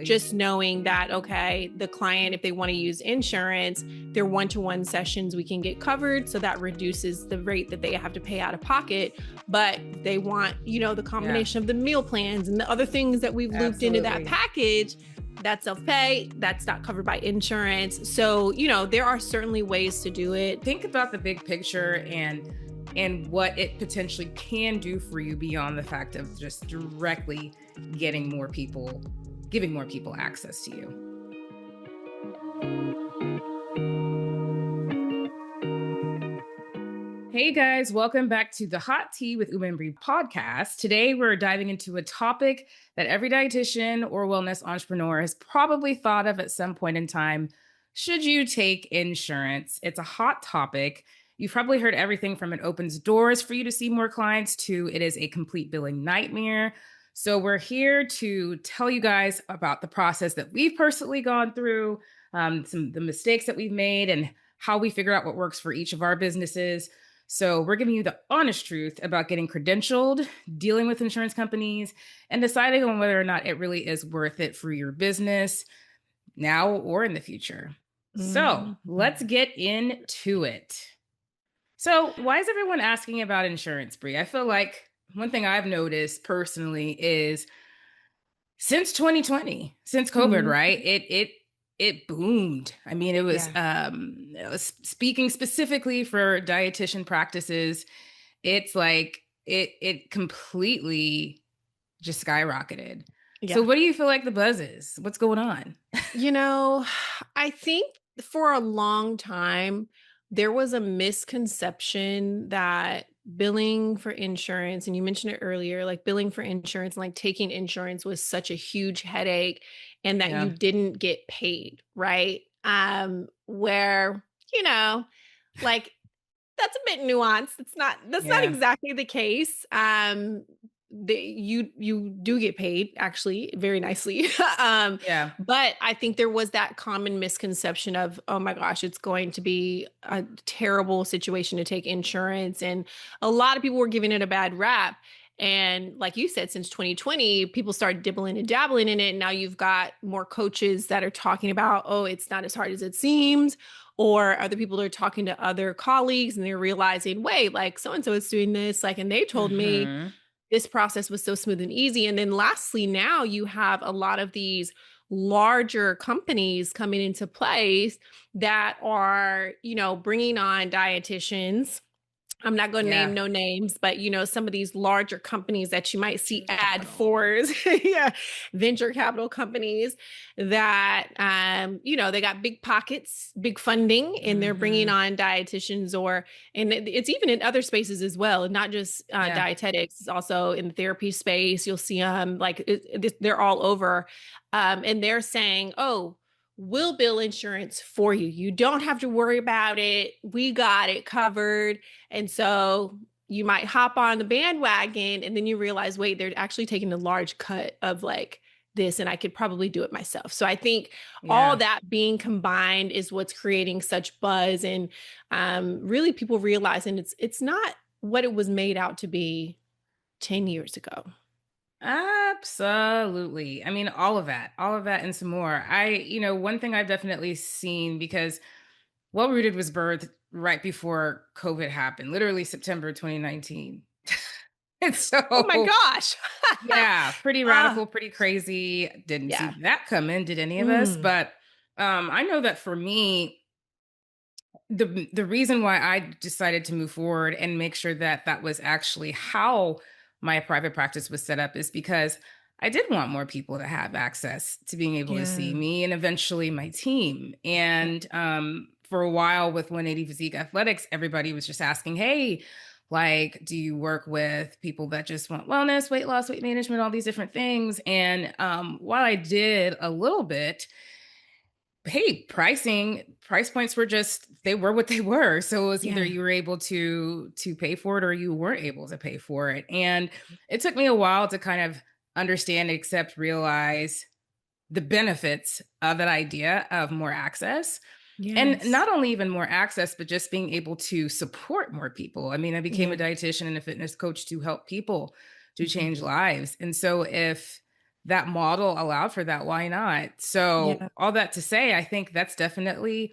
Just knowing that, okay, the client, if they want to use insurance, their one-to-one sessions we can get covered. So that reduces the rate that they have to pay out of pocket. But they want, the combination of the meal plans and the other things that we've looped into that package. That's self-pay. That's not covered by insurance. So, there are certainly ways to do it. Think about the big picture and what it potentially can do for you beyond the fact of just directly giving more people access to you. Hey guys, welcome back to the Hot Tea with Uma and Bree podcast. Today we're diving into a topic that every dietitian or wellness entrepreneur has probably thought of at some point in time. Should you take insurance? It's a hot topic. You've probably heard everything from it opens doors for you to see more clients to it is a complete billing nightmare. So we're here to tell you guys about the process that we've personally gone through, the mistakes that we've made, and how we figure out what works for each of our businesses. So we're giving you the honest truth about getting credentialed, dealing with insurance companies, and deciding on whether or not it really is worth it for your business now or in the future. So let's get into it. So why is everyone asking about insurance, Bree? I feel like one thing I've noticed personally is since 2020, since COVID, right? It boomed. I mean, it was speaking specifically for dietitian practices. It's like it completely just skyrocketed. Yeah. So what do you feel like the buzz is? What's going on? I think for a long time, there was a misconception that billing for insurance, and you mentioned it earlier, like billing for insurance and like taking insurance was such a huge headache and that you didn't get paid, right? Where, like that's a bit nuanced. That's not exactly the case. You do get paid actually very nicely. But I think there was that common misconception of, oh my gosh, it's going to be a terrible situation to take insurance. And a lot of people were giving it a bad rap. And like you said, since 2020, people started dibbling and dabbling in it. And now you've got more coaches that are talking about, oh, it's not as hard as it seems. Or other people are talking to other colleagues and they're realizing, wait, like so-and-so is doing this. Like, and they told me this process was so smooth and easy. And then lastly, now you have a lot of these larger companies coming into place that are, bringing on dietitians. I'm not going to name no names, but some of these larger companies that you might see ad fors, venture capital companies that, they got big pockets, big funding, and they're bringing on dietitians and it's even in other spaces as well, and not just dietetics. It's also in the therapy space. You'll see them they're all over, and they're saying, oh, we'll bill insurance for you. You don't have to worry about it. We got it covered. And so you might hop on the bandwagon and then you realize, wait, they're actually taking a large cut of like this and I could probably do it myself. So I think all that being combined is what's creating such buzz and really people realizing it's not what it was made out to be 10 years ago. Absolutely. I mean, all of that and some more. One thing I've definitely seen, because Well Rooted was birthed right before COVID happened, literally September 2019. And so, oh my gosh. Pretty radical, pretty crazy. Didn't see that coming, did any of us? But I know that for me, the reason why I decided to move forward and make sure that that was actually how my private practice was set up is because I did want more people to have access to being able to see me and eventually my team. And for a while with 180 Physique Athletics, everybody was just asking, hey, like, do you work with people that just want wellness, weight loss, weight management, all these different things? And while I did a little bit, hey, price points were they were what they were. So it was either you were able to pay for it or you weren't able to pay for it. And it took me a while to kind of understand, accept, realize the benefits of that idea of more access. And not only even more access, but just being able to support more people. I mean, I became a dietitian and a fitness coach to help people to change lives. And so if that model allowed for that, why not? So Yeah. all that to say, I think that's definitely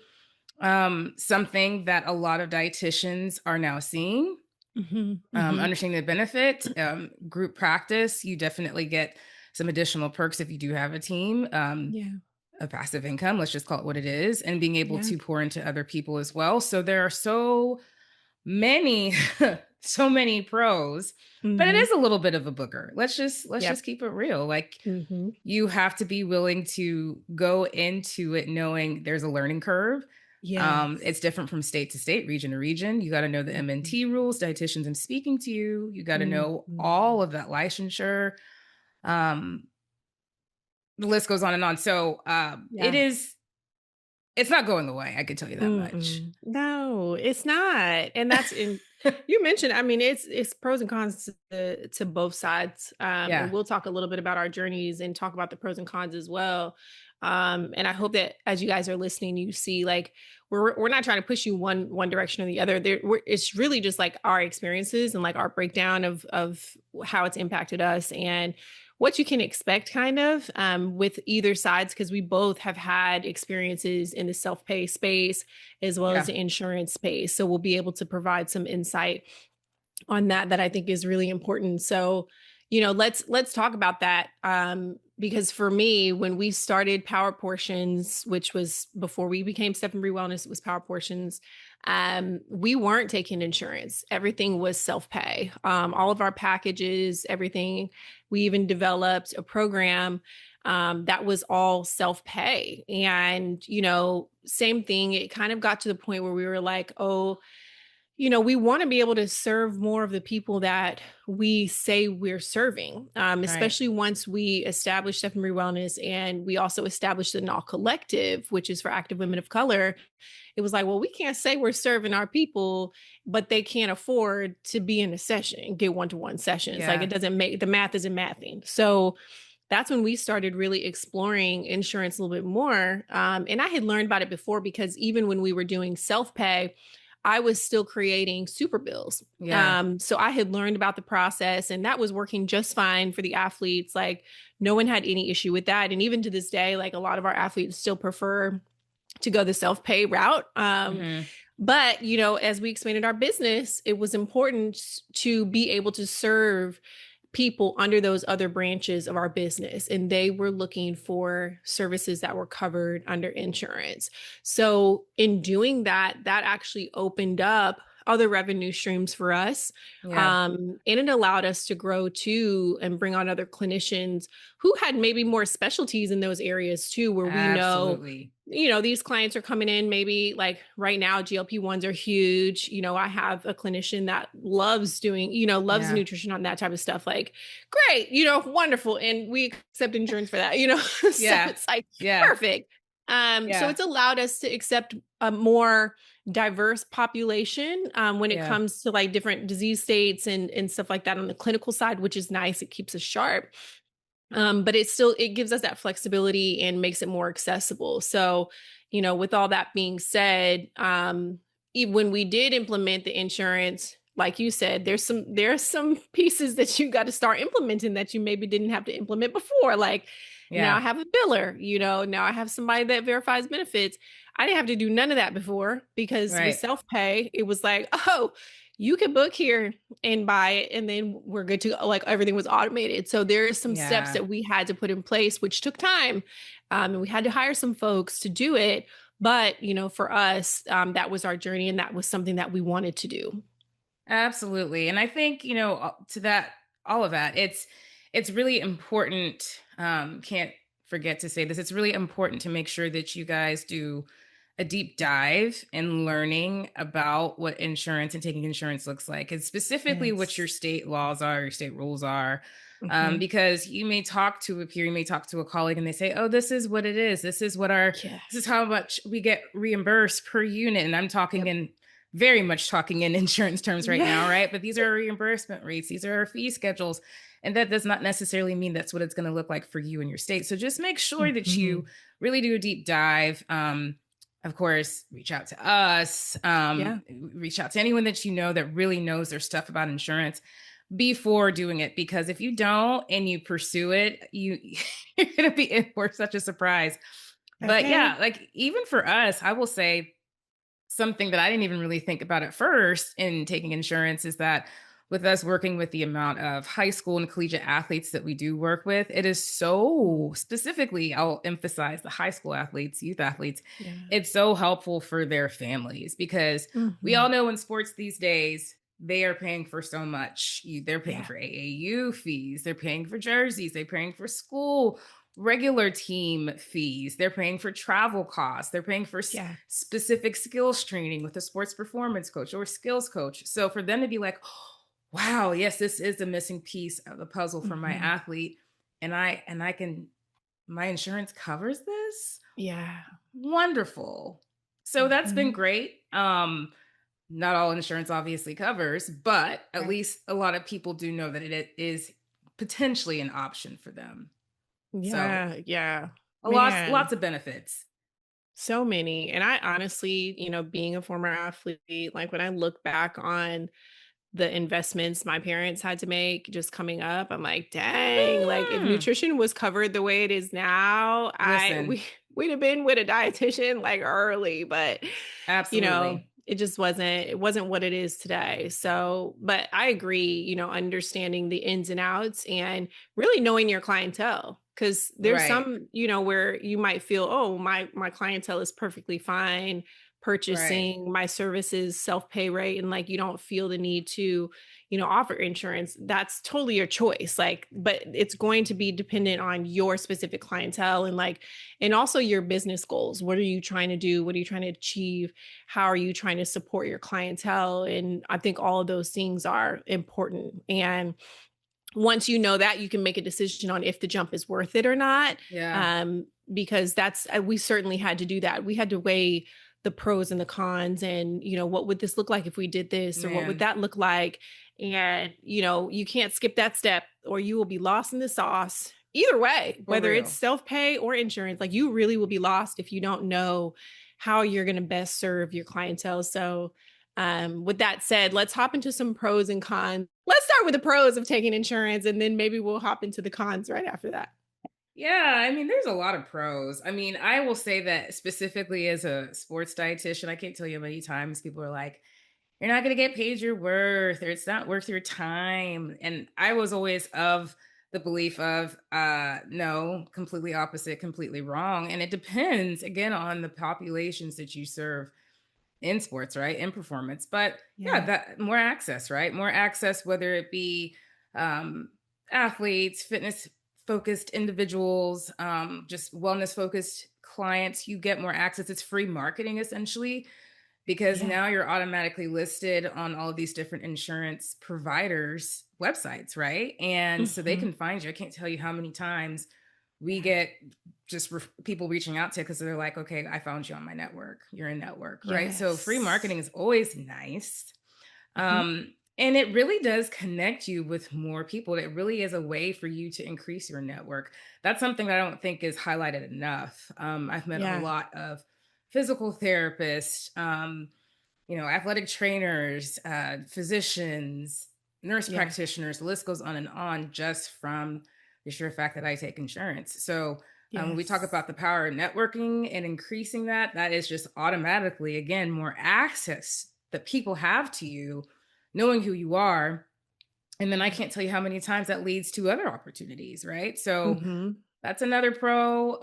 something that a lot of dietitians are now seeing, Mhm. Mhm. understanding the benefit. Group practice, you definitely get some additional perks if you do have a team. Yeah. A passive income, let's just call it what it is, and being able Yeah. to pour into other people as well. So there are so many, so many pros, but it Mhm. is a little bit of a booger. Let's just Yep. keep it real. Like, Mhm. you have to be willing to go into it knowing there's a learning curve. Yes. It's different from state to state, region to region. You got to know the Mhm. MNT rules, dietitians and speaking to you. You got to know all Mhm. of that licensure. Um, the list goes on and on. So Yeah. it's not going away. I can tell you that much. Mm-mm. No, it's not. And that's in you mentioned, I mean, it's pros and cons to both sides. And Yeah. we'll talk a little bit about our journeys and talk about the pros and cons as well. And I hope that as you guys are listening, you see like we're not trying to push you one direction or the other. It's really just like our experiences and like our breakdown of how it's impacted us and what you can expect kind of with either sides because we both have had experiences in the self-pay space as well as Yeah. the insurance space, so we'll be able to provide some insight on that I think is really important. So, let's talk about that. Because for me, when we started Power Portions, which was before we became Step and Breathe Wellness, it was Power Portions. We weren't taking insurance. Everything was self-pay. All of our packages, everything. We even developed a program that was all self-pay. And, same thing. It kind of got to the point where we were like, oh, we want to be able to serve more of the people that we say we're serving, Right. especially once we establish Secondary Wellness and we also established the NAW Collective, which is for active women of color. It was like, well, we can't say we're serving our people, but they can't afford to be in a session and get one-to-one sessions. Like Yeah. it doesn't make the math isn't mathing. So that's when we started really exploring insurance a little bit more. And I had learned about it before because even when we were doing self pay, I was still creating super bills. Yeah. So I had learned about the process and that was working just fine for the athletes. Like no one had any issue with that. And even to this day, like a lot of our athletes still prefer to go the self-pay route. Hmm. But as we expanded our business, it was important to be able to serve people under those other branches of our business, and they were looking for services that were covered under insurance. So in doing that, that actually opened up other revenue streams for us. Yeah. And it allowed us to grow too and bring on other clinicians who had maybe more specialties in those areas too, where we know Absolutely. these clients are coming in maybe like right now GLP-1s are huge. I have a clinician that loves doing, loves Yeah. nutrition on that type of stuff. Like, great, wonderful. And we accept insurance for that, so Yeah. it's like Yeah. perfect. So Yeah. it's allowed us to accept a more diverse population when it Yeah. comes to like different disease states and stuff like that on the clinical side, which is nice. It keeps us sharp. But it gives us that flexibility and makes it more accessible. So, with all that being said, even when we did implement the insurance, like you said, there's some pieces that you got to start implementing that you maybe didn't have to implement before. Like now I Yeah. have a biller, now I have somebody that verifies benefits. I didn't have to do none of that before because with Right. self-pay, it was like, oh, you can book here and buy it and then we're good to go. Like everything was automated. So there are some steps Yeah. that we had to put in place which took time. And we had to hire some folks to do it, but for us, that was our journey and that was something that we wanted to do. Absolutely. And I think, to that, all of that, it's really important. Can't forget to say this. It's really important to make sure that you guys do a deep dive in learning about what insurance and taking insurance looks like, and specifically what your Yes. state laws are, your state rules are. Hmm. Because you may talk to a peer, you may talk to a colleague, and they say, "Oh, this is what it is. This is Yes. how much we get reimbursed per unit." And I'm talking Yep. in very much talking in insurance terms right Yeah. now, right? But these are reimbursement rates, these are our fee schedules. And that does not necessarily mean that's what it's going to look like for you in your state. So just make sure that Hmm. you really do a deep dive. Of course, reach out to us, Yeah. reach out to anyone that you know that really knows their stuff about insurance. before doing it, because if you don't and you pursue it, you're going to be in for such a surprise. But yeah, Okay. like even for us, I will say something that I didn't even really think about at first in taking insurance is that with us working with the amount of high school and collegiate athletes that we do work with, it is so specifically, I'll emphasize the high school athletes, youth athletes, Yeah. it's so helpful for their families because we all Mhm. know in sports these days, they are paying for so much. They're paying Yeah. for AAU fees, they're paying for jerseys, they're paying for school regular team fees. They're paying for travel costs. They're paying for Yeah. specific skills training with a sports performance coach or skills coach. So for them to be like, wow, yes, this is a missing piece of the puzzle for my Mhm. athlete. And I can my insurance covers this. Yeah. Wonderful. So that's been Mhm. great. Not all insurance obviously covers, but at Right. least a lot of people do know that it is potentially an option for them. So Yeah, yeah. lots Man, of benefits. so many. And I honestly, being a former athlete, like when I look back on the investments my parents had to make just coming up, I'm like, dang, like if Mm. nutrition was covered the way it is now, I Listen, we we'd have been with a dietitian like early, but absolutely. it wasn't what it is today. So, but I agree, understanding the ins and outs and really knowing your clientele. Cause there's Right. some, where you might feel, oh, my clientele is perfectly fine Right. purchasing my services self-pay rate and like you don't feel the need to offer insurance. That's totally your choice, like, but it's going to be dependent on your specific clientele and like and also your business goals. What are you trying to do? What are you trying to achieve? How are you trying to support your clientele? And I think all of those things are important. And once you know that, you can make a decision on if the jump is worth it or not. Yeah. Because that's we certainly had to do that. We had to weigh the pros and the cons, and what would this look like if we did this, or what would Man, that look like? And you can't skip that step, or you will be lost in the sauce. Either way, for whether it's real. self pay or insurance, like you really will be lost if you don't know how you're going to best serve your clientele. So, with that said, let's hop into some pros and cons. Let's start with the pros of taking insurance and then maybe we'll hop into the cons right after that. Yeah, I mean, there's a lot of pros. I mean, I will say that specifically as a sports dietitian, I can't tell you how many times people are like, you're not going to get paid your worth, or it's not worth your time. And I was always of the belief of, no, completely opposite, completely wrong. And it depends again on the populations that you serve in sports, right? In performance. But yeah, Yeah. that more access, right? More access, whether it be um, athletes, fitness focused individuals, just wellness focused clients, you get more access. It's free marketing essentially, because Yeah. now you're automatically listed on all of these different insurance providers' websites, right? And so they Mhm. can find you. I can't tell you how many times we Yeah. get just people reaching out to because they're like, okay, I found you on my network. You're in network, right? So free Yes. marketing is always nice. Mhm. And it really does connect you with more people. It really is a way for you to increase your network. That's something that I don't think is highlighted enough. I've met a Yeah. lot of physical therapists, athletic trainers, physicians, nurse Yeah. practitioners, the list goes on and on just from the sheer fact that I take insurance. So when we talk Yes. about the power of networking and increasing that, that is just automatically, again, more access that people have to you, knowing who you are. And then I Yeah. can't tell you how many times that leads to other opportunities, right? So Mhm. that's another pro.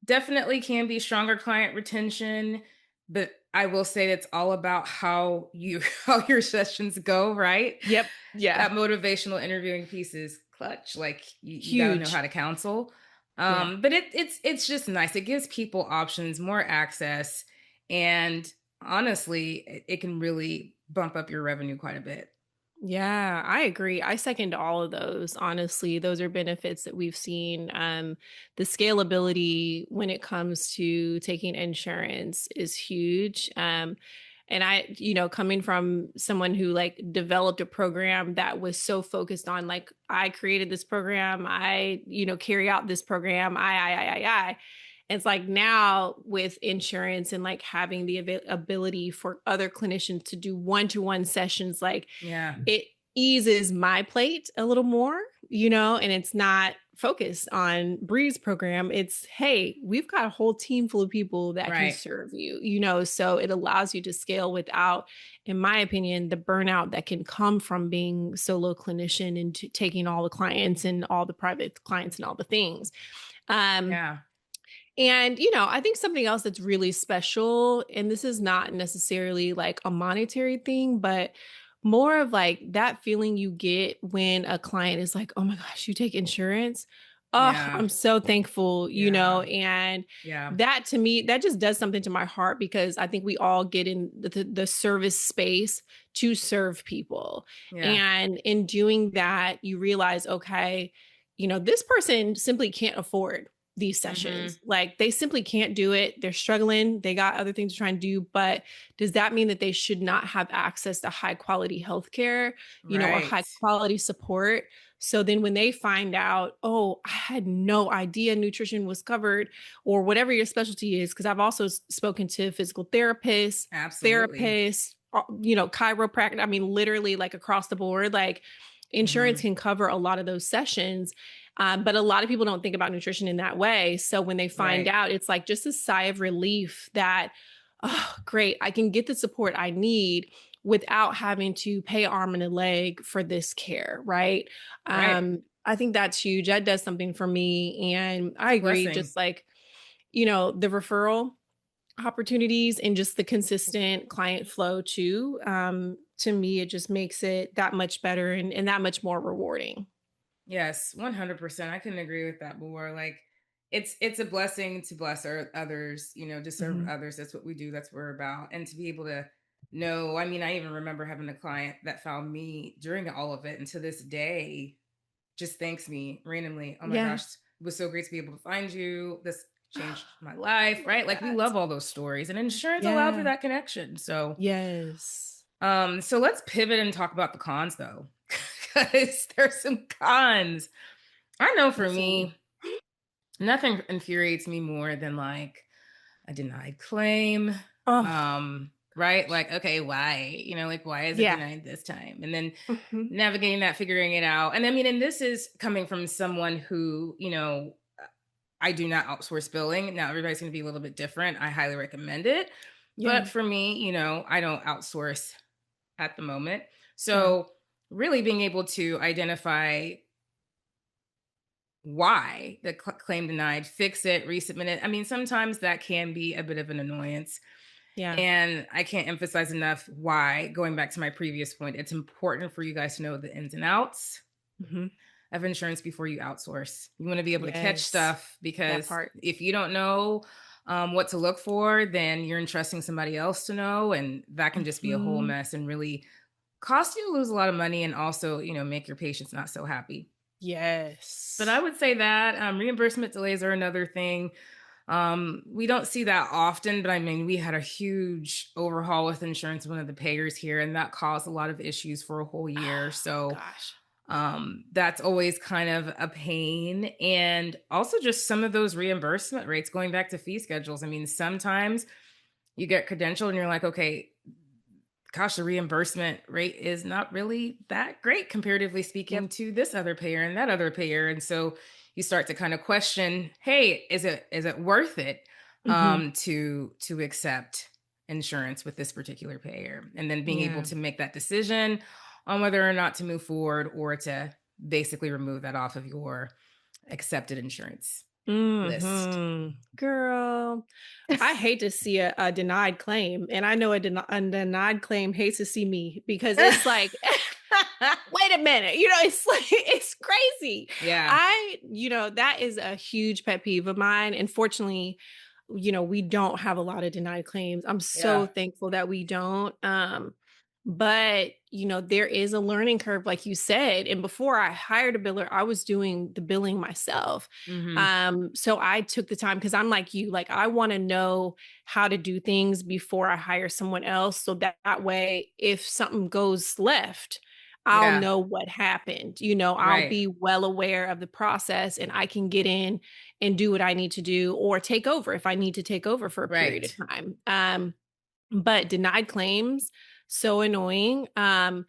Definitely can be stronger client retention, but I will say it's all about how you how your sessions go, right? Yep. Yeah. That motivational interviewing piece is clutch. Like you got to know how Huge. to counsel. Yeah. But it's just nice. It gives people options, more access, and honestly, it can really bump up your revenue quite a bit. Yeah, I agree. I second all of those. Honestly, those are benefits that we've seen. The scalability when it comes to taking insurance is huge. And I, coming from someone who like developed a program that was so focused on like, I created this program, I, carry out this program, I. It's like now with insurance and like having the ability for other clinicians to do one-to-one sessions, like Yeah. eases my plate a little more, and it's not focused on Bree's program. It's, hey, we've got a whole team full of people that can Right. serve you, so it allows you to scale without, in my opinion, the burnout that can come from being solo clinician and taking all the clients and all the private clients and all the things. Um, Yeah. and, I think something else that's really special, and this is not necessarily like a monetary thing, but more of like that feeling you get when a client is like, oh my gosh, you take insurance. Oh, Yeah. I'm so thankful, Yeah. and Yeah. that to me, that just does something to my heart because I think we all get in the service space to serve people. Yeah. And in doing that, you realize, okay, this person simply can't afford these Mm-hmm. sessions. Like they simply can't do it. They're struggling. They got other things to try and do. But does that mean that they should not have access to high quality healthcare, or high Right. quality support? So then when they find out, oh, I had no idea nutrition was covered or whatever your specialty is, because I've also spoken to physical Absolutely. therapists, chiropractic. I mean, literally like across the board, like insurance Mm-hmm. can cover a lot of those sessions. But a lot of people don't think about nutrition in that way. So when they find Right. out, it's like just a sigh of relief that, oh, great, I can get the support I need without having to pay arm and a leg for this care, right? Right. I think that's huge. That does something for me. And I It's a agree, blessing. just like, the referral opportunities and just the consistent client flow too. To me, it just makes it that much better and that much more rewarding. Yes, 100%. I couldn't agree with that more. Like it's a blessing to bless others, to serve Mhm. others. That's what we do. That's what we're about. And to be able to know, I mean, I even remember having a client that found me during all of it and to this day just thanks me randomly. Oh my Yeah. gosh, it was so great to be able to find you. This changed my life, right? Like we Congrats. love all those stories and insurance allowed for Yeah. that connection. So Yes. so let's pivot and talk about the cons though. Because there's some cons. I know for Absolutely. me, nothing infuriates me more than like a denied claim. Oh, Right? Like, okay, why? Like why is it yeah. denied this time? And then Mhm. navigating that, figuring it out. And I mean, and this is coming from someone who, I do not outsource billing. Now everybody's going to be a little bit different. I highly recommend it. But Yeah. for me, I don't outsource at the moment. Yeah. So really being able to identify why the claim denied, fix it, resubmit it. I mean, sometimes that can be a bit of an annoyance. Yeah. And I can't emphasize enough why, going back to my previous point, it's important for you guys to know the ins and outs Mhm. of insurance before you outsource. You want to be able to catch Yes. stuff That because part. if you don't know what to look for, then you're entrusting somebody else to know. And that can just be a whole Mhm. mess and really cost you to lose a lot of money and also, make your patients not so happy. But I Yes. would say that reimbursement delays are another thing. We don't see that often, but I mean, we had a huge overhaul with insurance, one of the payers here, and that caused a lot of issues for a whole year. Oh So gosh. that's always kind of a pain. And also just some of those reimbursement rates going back to fee schedules. I mean, sometimes you get credentialed and you're like, okay, gosh, the reimbursement rate is not really that great comparatively speaking Yep. to this other payer and that other payer. And so you start to kind of question, hey, is it worth it Mhm. to accept insurance with this particular payer? And then being able Yeah. to make that decision on whether or not to move forward or to basically remove that off of your accepted insurance list. Girl, I hate to see a denied claim, and I know a denied claim hates to see me because it's like, wait a minute, it's like it's crazy. Yeah. That is a huge pet peeve of mine. And fortunately, we don't have a lot of denied claims. I'm so Yeah. thankful that we don't. But there is a learning curve, like you said. And before I hired a biller, I was doing the billing myself. Hmm. So I took the time because I'm like you, like I want to know how to do things before I hire someone else. So that way, if something goes left, I'll Yeah. know what happened. I'll Right. be well aware of the process and I can get in and do what I need to do or take over if I need to take over for a period of Right. time. But denied claims so annoying. And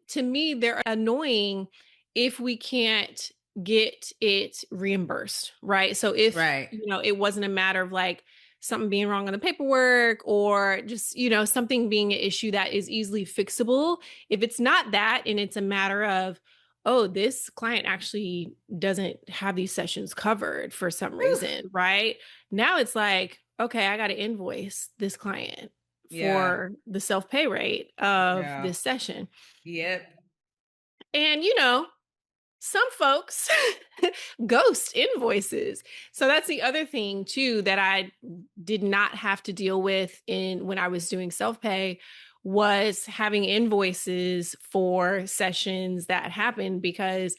to me, they're annoying if we can't get it reimbursed, right? So if, Right. it wasn't a matter of like something being wrong on the paperwork or just, something being an issue that is easily fixable. If it's not that and it's a matter of, oh, this client actually doesn't have these sessions covered for some Whew. reason, right? Now it's like, okay, I got to invoice this client Yeah. for the self-pay rate of Yeah. this session. Yep. And some folks ghost invoices. So that's the other thing too that I did not have to deal with in when I was doing self-pay was having invoices for sessions that happened because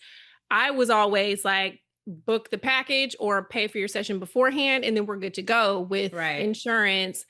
I was always like book the package or pay for your session beforehand and then we're good to go with Right. insurance.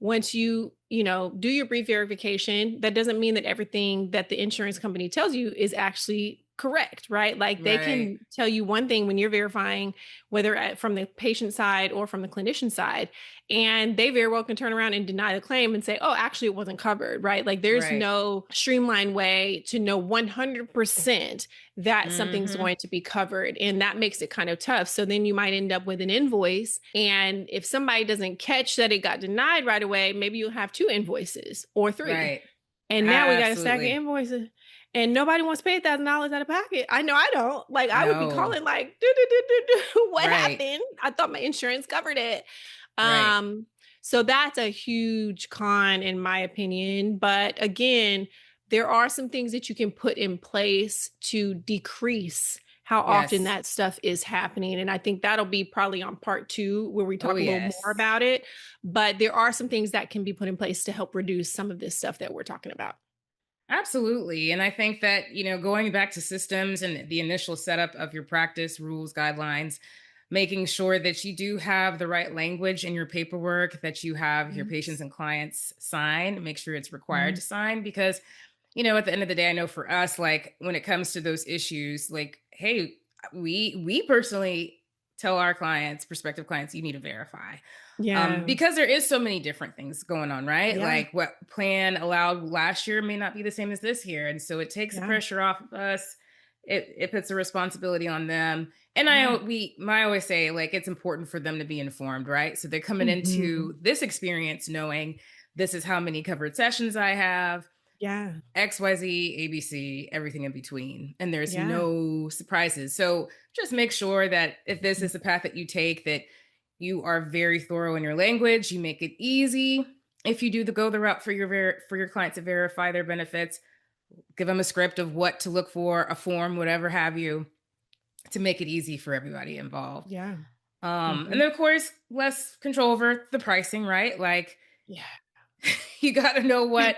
Once do your brief verification, that doesn't mean that everything that the insurance company tells you is actually correct, right? Like they Right. can tell you one thing when you're verifying, whether from the patient side or from the clinician side, and they very well can turn around and deny the claim and say, oh, actually, it wasn't covered, right? Like there's Right. no streamlined way to know 100% that something's Mhm. going to be covered. And that makes it kind of tough. So then you might end up with an invoice. And if somebody doesn't catch that it got denied right away, maybe you'll have two invoices or three. Right. And now we got a stack of Absolutely. invoices. And nobody wants to pay $1,000 out of pocket. I know I don't. Like I would be No. calling like, do, do, do, do, do. What Right. happened? I thought my insurance covered it. Right. Um, so that's a huge con in my opinion. But again, there are some things that you can put in place to decrease how often Yes. that stuff is happening. And I think that'll be probably on part two where we Oh, talk a little more yes. about it. But there are some things that can be put in place to help reduce some of this stuff that we're talking about. Absolutely. And I think that, going back to systems and the initial setup of your practice, rules, guidelines, making sure that you do have the right language in your paperwork, that you have your patients Yes. and clients sign, make sure it's required to Mhm. sign. Because, at the end of the day, I know for us, like when it comes to those issues, like, hey, we personally tell our clients, prospective clients, you need to verify. Yeah. Because there is so many different things going on, right? Yeah. Like what plan allowed last year may not be the same as this year. And so it takes the Yeah. pressure off of us. It puts a responsibility on them. And Yeah. I always say like it's important for them to be informed, right? So they're coming Mhm. into this experience knowing this is how many covered sessions I have, Yeah. XYZ, ABC, everything in between. And there's Yeah. no surprises. So just make sure that if this Mm. is the path that you take, that you are very thorough in your language, you make it easy. If you do go the route for for your client to verify their benefits, give them a script of what to look for, a form, whatever have you, to make it easy for everybody involved. Yeah. And Mhm. then of course, less control over the pricing, right? Like Yeah. you got to know what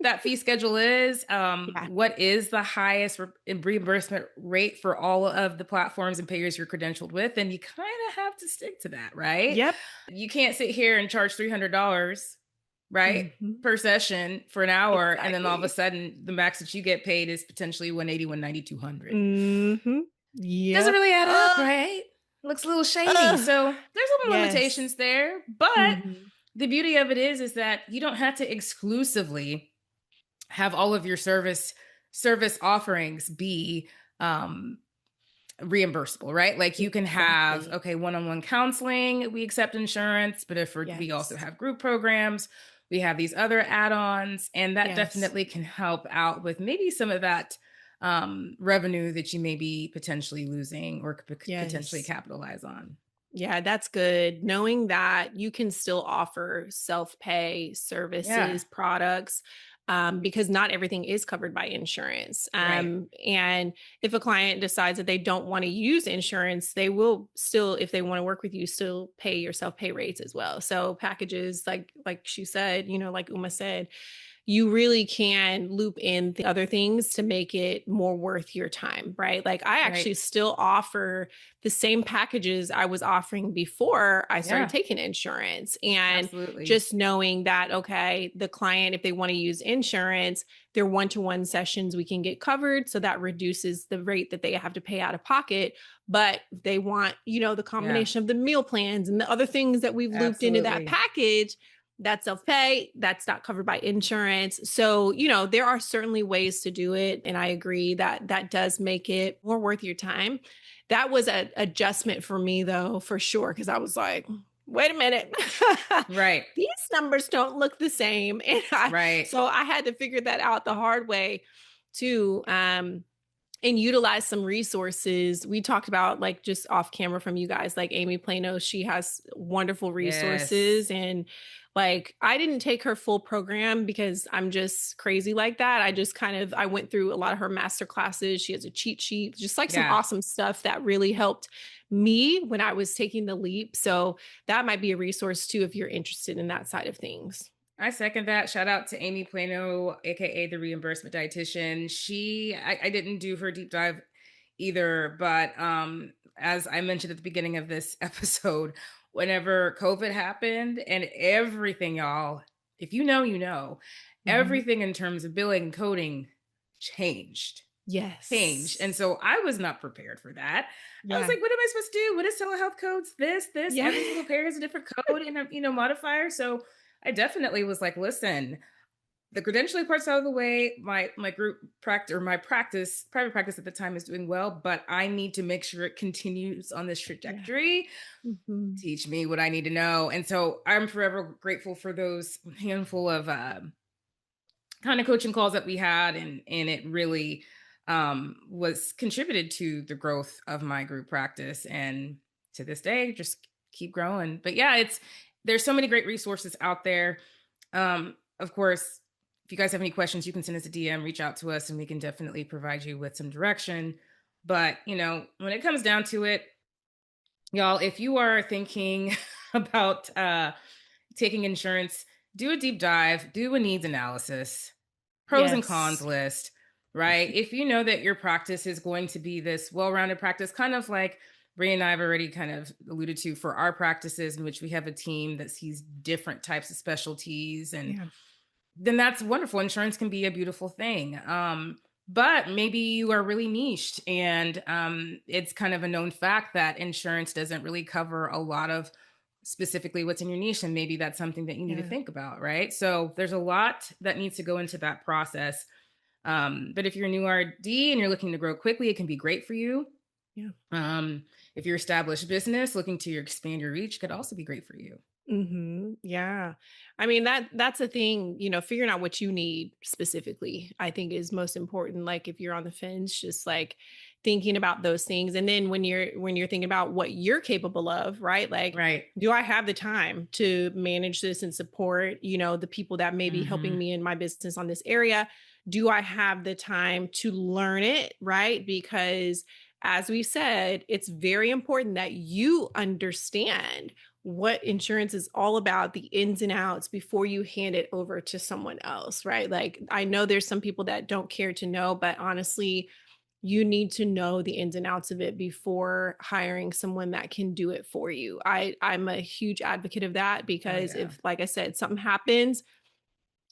that fee schedule is. Yeah. What is the highest reimbursement rate for all of the platforms and payers you're credentialed with? And you kind of have to stick to that, right? Yep. You can't sit here and charge $300, right? Mhm. Per session for an hour. And then all of a Exactly. sudden, the max that you get paid is potentially 180, 190, 200. Mhm. Doesn't Yep. really add up, right? Looks a little shady. Ugh. So there's some Yes. limitations there. But Mhm. the beauty of it is that you don't have to exclusively have all of your service offerings be um reimbursable, right? Like you can have, Exactly. okay, one-on-one counseling, we accept insurance, but if we also Yes. have group programs, we have these other add-ons, and that Yes. definitely can help out with maybe some of that revenue that you may be potentially losing or could potentially Yes. capitalize on. Yeah, that's good. Knowing that you can still offer self-pay Yeah, services, products, because not everything is covered by insurance. right, And if a client decides that they don't want to use insurance, they will still, if they want to work with you, still pay your self-pay rates as well. So packages, like she said, like Uma said, you really can loop in the other things to make it more worth your time, right? Like I right. actually still offer the same packages I was offering before I started Yeah, taking insurance. And absolutely. just knowing that, okay, the client, if they want to use insurance, their one-to-one sessions we can get covered. So that reduces the rate that they have to pay out of pocket. But they want, the Yeah, combination of the meal plans and the other things that we've looped into that absolutely. package, That's self-pay, that's not covered by insurance. So, there are certainly ways to do it, and I agree that that does make it more worth your time. That was a adjustment for me though, for sure, because I was like, "Wait a minute. Right. These numbers don't look the same." And Right. so I had to figure that out the hard way too. And utilize some resources. We talked about, like, just off camera from you guys, like Amy Plano, she has wonderful Yes. resources. And like, I didn't take her full program because I'm just crazy like that. I just kind of, I went through a lot of her master classes. She has a cheat sheet, just like some Yeah. awesome stuff that really helped me when I was taking the leap. So that might be a resource too, if you're interested in that side of things. I second that. Shout out to Amy Plano, aka the reimbursement dietitian. I didn't do her deep dive either, but as I mentioned at the beginning of this episode, whenever COVID happened and everything, y'all, if you know, you know, Mhm. everything in terms of billing and coding changed. Changed. And Yes. so I was not prepared for that. I was Yeah. like, what am I supposed to do? What is telehealth codes? This, Yeah. every single pair has a different code and a, modifier. So I definitely was like, listen, the credentialing part's out of the way. My group practice or my practice, private practice at the time is doing well, but I need to make sure it continues on this Yeah. trajectory. Mhm. Teach me what I need to know. And so I'm forever grateful for those handful of kind of coaching calls that we had, and it really was contributed to the growth of my group practice, and to this day just keep growing. But yeah, there's so many great resources out there. Of course, if you guys have any questions, you can send us a DM, reach out to us, and we can definitely provide you with some direction. But when it comes down to it, y'all, if you are thinking about taking insurance, do a deep dive, do a needs analysis, pros and cons Yes. list, right? If you know that your practice is going to be this well rounded practice, kind of like Brie and I have already kind of alluded to for our practices, in which we have a team that sees different types of specialties, and Yeah. then that's wonderful. Insurance can be a beautiful thing. But maybe you are really niched, and it's kind of a known fact that insurance doesn't really cover a lot of specifically what's in your niche. And maybe that's something that you need to Yeah. think about, right? So there's a lot that needs to go into that process. But if you're a new RD and you're looking to grow quickly, it can be great for you. Yeah. Um, if you're established business looking to expand your reach, could also be great for you. Yeah. I mean, that's the thing, figuring out what you need specifically, I think is most important. Like, if you're on the fence, just like thinking about those things. And then when you're thinking about what you're capable of, right? Like, Right. do I have the time to manage this and support, the people that may be helping Hmm. me in my business on this area? Do I have the time to learn it, right? Because as we said, it's very important that you understand what insurance is all about, the ins and outs, before you hand it over to someone else, right? Like, I know there's some people that don't care to know, but honestly, you need to know the ins and outs of it before hiring someone that can do it for you. I'm a huge advocate of that, Oh because yeah. if, like I said, something happens,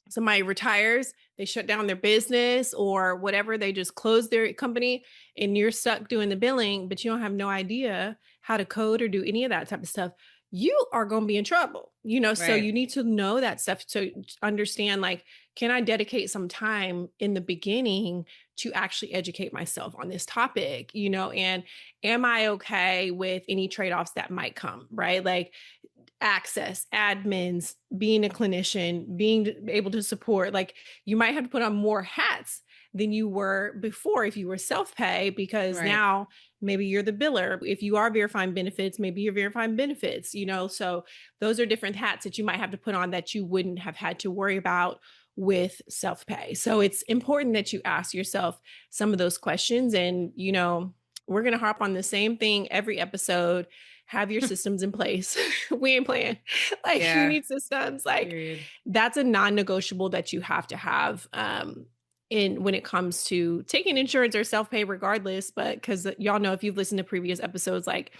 somebody retires, they shut down their business or whatever, they just close their company, and you're stuck doing the billing, but you don't have no idea how to code or do any of that type of stuff, you are going to be in trouble. So Right. you need to know that stuff to understand, like, can I dedicate some time in the beginning to actually educate myself on this topic, and am I okay with any trade-offs that might come, right? Like, access, admins, being a clinician, being able to support. Like, you might have to put on more hats than you were before if you were self-pay, because Right. now maybe you're the biller. If you are verifying benefits, maybe you're verifying benefits, so those are different hats that you might have to put on that you wouldn't have had to worry about with self-pay. So it's important that you ask yourself some of those questions. And we're going to harp on the same thing every episode. Have your systems in place. We ain't playing. Like, you Yeah. need systems. Like, Period. that's a non-negotiable that you have to have in when it comes to taking insurance or self-pay regardless. But because y'all know, if you've listened to previous episodes, like,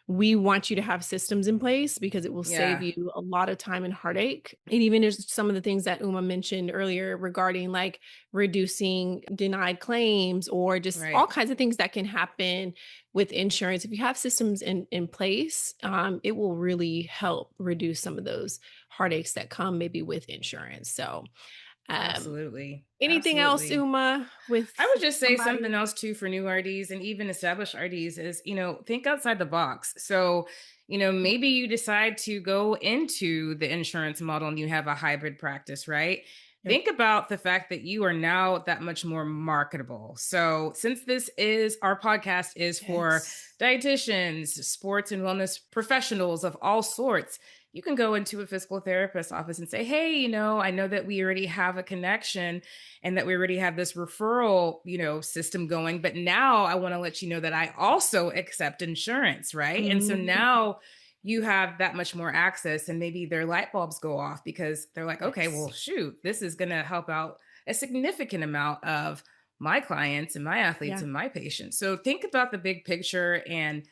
we want you to have systems in place because it will save Yeah. you a lot of time and heartache. And even there's some of the things that Uma mentioned earlier regarding like reducing denied claims or just all Right. kinds of things that can happen with insurance. If you have systems in place, it will really help reduce some of those heartaches that come maybe with insurance. So, um, Absolutely. anything else, Absolutely. Uma, with I would just say something somebody? else too for new RDs and even established RDs is, think outside the box. So, maybe you decide to go into the insurance model and you have a hybrid practice, right? Yep. Think about the fact that you are now that much more marketable. So, since this is our podcast is for Yes. dietitians, sports and wellness professionals of all sorts, you can go into a physical therapist office and say, "Hey, I know that we already have a connection and that we already have this referral, system going. But now I want to let you know that I also accept insurance, right?" And so Mhm. now you have that much more access, and maybe their light bulbs go off because they're like, okay, well, Yes. shoot, this is going to help out a significant amount of my clients and my athletes Yeah. and my patients. So think about the big picture and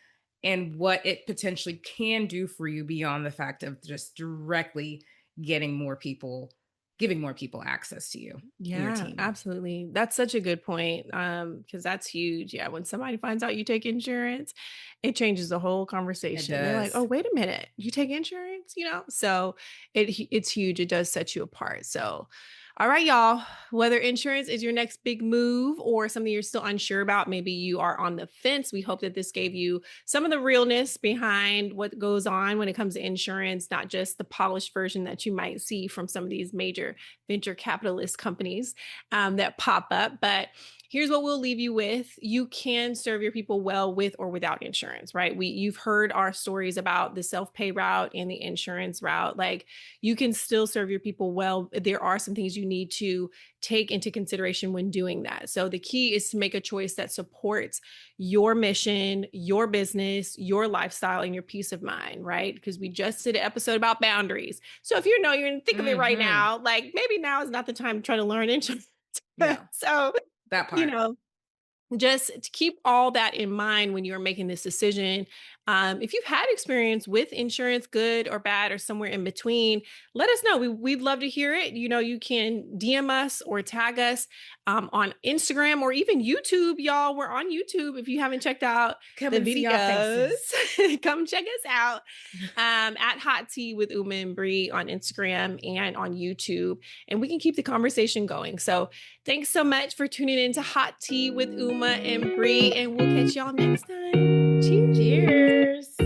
what it potentially can do for you beyond the fact of just directly getting more people giving more people access to you and your Yeah, team. absolutely. That's such a good point. Because that's huge. Yeah, when somebody finds out you take insurance, it changes the whole It conversation. They're like, "Oh, does. wait a minute, you take insurance?" So it's huge. It does set you apart. So, all right, y'all. Whether insurance is your next big move or something you're still unsure about, maybe you are on the fence. We hope that this gave you some of the realness behind what goes on when it comes to insurance, not just the polished version that you might see from some of these major venture capitalist companies that pop up. But here's what we'll leave you with. You can serve your people well with or without insurance, right? You've heard our stories about the self-pay route and the insurance route. Like you can still serve your people well. There are some things you need to take into consideration when doing that. So the key is to make a choice that supports your mission, your business, your lifestyle, and your peace of mind, right? Because we just did an episode about boundaries. So if you're in the thick of it right Mhm. now, like maybe now is not the time to try to learn insurance. Yeah, So, that you part. know, just to keep all that in mind when you're making this decision. If you've had experience with insurance, good or bad, or somewhere in between, let us know. We'd love to hear it. You can DM us or tag us on Instagram or even YouTube. Y'all, we're on YouTube. If you haven't checked out Come the and see our faces. videos, come check us out at Hot Tea with Uma and Bree on Instagram and on YouTube. And we can keep the conversation going. So thanks so much for tuning in to Hot Tea with Uma and Bree, and we'll catch y'all next time. Cheers. Cheers.